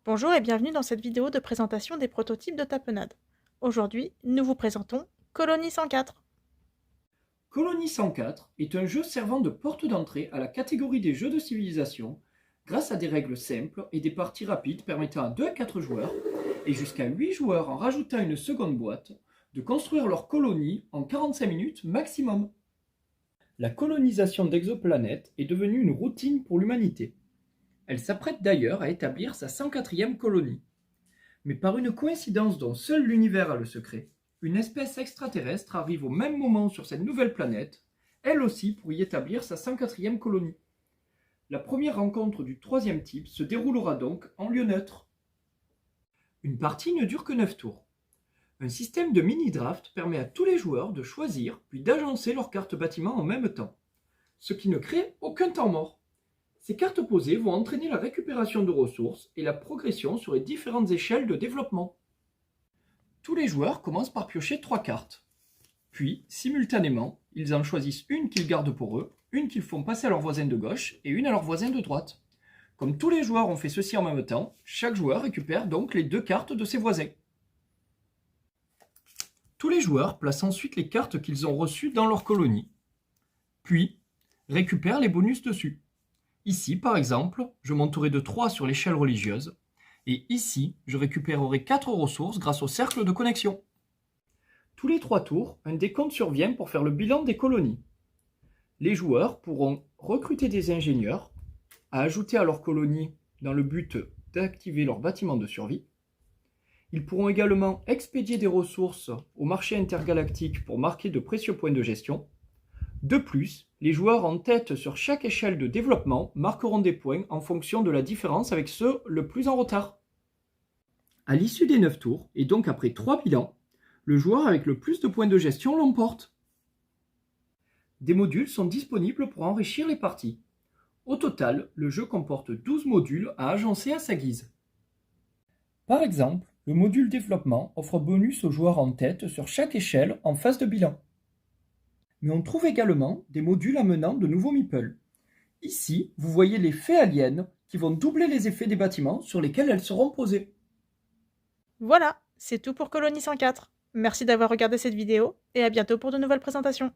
Bonjour et bienvenue dans cette vidéo de présentation des prototypes de tapenade. Aujourd'hui, nous vous présentons Colonie 104. Colonie 104 est un jeu servant de porte d'entrée à la catégorie des jeux de civilisation grâce à des règles simples et des parties rapides permettant à 2 à 4 joueurs et jusqu'à 8 joueurs en rajoutant une seconde boîte de construire leur colonie en 45 minutes maximum. La colonisation d'exoplanètes est devenue une routine pour l'humanité. Elle s'apprête d'ailleurs à établir sa 104e colonie. Mais par une coïncidence dont seul l'univers a le secret, une espèce extraterrestre arrive au même moment sur cette nouvelle planète, elle aussi pour y établir sa 104e colonie. La première rencontre du troisième type se déroulera donc en lieu neutre. Une partie ne dure que 9 tours. Un système de mini-draft permet à tous les joueurs de choisir puis d'agencer leurs cartes bâtiments en même temps, ce qui ne crée aucun temps mort. Ces cartes posées vont entraîner la récupération de ressources et la progression sur les différentes échelles de développement. Tous les joueurs commencent par piocher 3 cartes. Puis, simultanément, ils en choisissent une qu'ils gardent pour eux, une qu'ils font passer à leur voisin de gauche et une à leur voisin de droite. Comme tous les joueurs ont fait ceci en même temps, chaque joueur récupère donc les 2 cartes de ses voisins. Tous les joueurs placent ensuite les cartes qu'ils ont reçues dans leur colonie, puis récupèrent les bonus dessus. Ici, par exemple, je monterai de 3 sur l'échelle religieuse, et ici, je récupérerai 4 ressources grâce au cercle de connexion. Tous les 3 tours, un décompte survient pour faire le bilan des colonies. Les joueurs pourront recruter des ingénieurs, à ajouter à leur colonie dans le but d'activer leur bâtiment de survie. Ils pourront également expédier des ressources au marché intergalactique pour marquer de précieux points de gestion. De plus, les joueurs en tête sur chaque échelle de développement marqueront des points en fonction de la différence avec ceux le plus en retard. À l'issue des 9 tours, et donc après 3 bilans, le joueur avec le plus de points de gestion l'emporte. Des modules sont disponibles pour enrichir les parties. Au total, le jeu comporte 12 modules à agencer à sa guise. Par exemple, le module développement offre bonus aux joueurs en tête sur chaque échelle en phase de bilan. Mais on trouve également des modules amenant de nouveaux meeples. Ici, vous voyez les fées aliens qui vont doubler les effets des bâtiments sur lesquels elles seront posées. Voilà, c'est tout pour Colonie 104. Merci d'avoir regardé cette vidéo et à bientôt pour de nouvelles présentations.